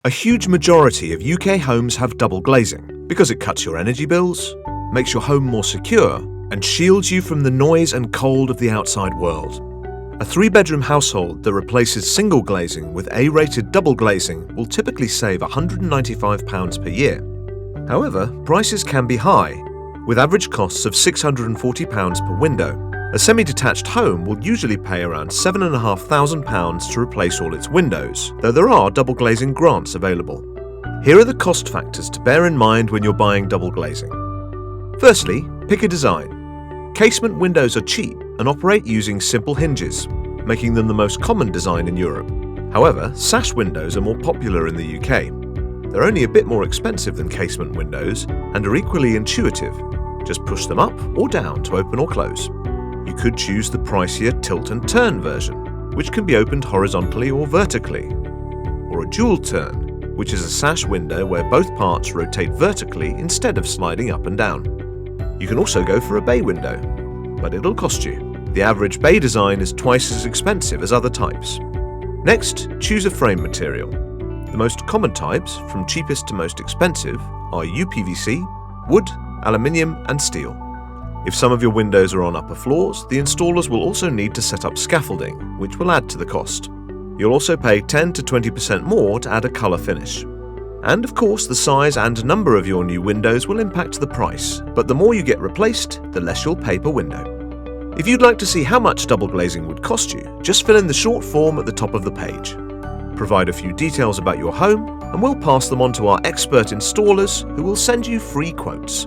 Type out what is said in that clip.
A huge majority of UK homes have double glazing because it cuts your energy bills, makes your home more secure, and shields you from the noise and cold of the outside world. A 3-bedroom household that replaces single glazing with A-rated double glazing will typically save £195 per year. However, prices can be high, with average costs of £640 per window. A semi-detached home will usually pay around £7,500 to replace all its windows, though there are double glazing grants available. Here are the cost factors to bear in mind when you're buying double glazing. Firstly, pick a design. Casement windows are cheap and operate using simple hinges, making them the most common design in Europe. However, sash windows are more popular in the UK. They're only a bit more expensive than casement windows and are equally intuitive. Just push them up or down to open or close. You could choose the pricier tilt and turn version, which can be opened horizontally or vertically, or a dual turn, which is a sash window where both parts rotate vertically instead of sliding up and down. You can also go for a bay window, but it'll cost you. The average bay design is twice as expensive as other types. Next, choose a frame material. The most common types, from cheapest to most expensive, are uPVC, wood, aluminium, and steel. If some of your windows are on upper floors, the installers will also need to set up scaffolding, which will add to the cost. You'll also pay 10 to 20% more to add a colour finish. And of course, the size and number of your new windows will impact the price, but the more you get replaced, the less you'll pay per window. If you'd like to see how much double glazing would cost you, just fill in the short form at the top of the page. Provide a few details about your home, and we'll pass them on to our expert installers who will send you free quotes.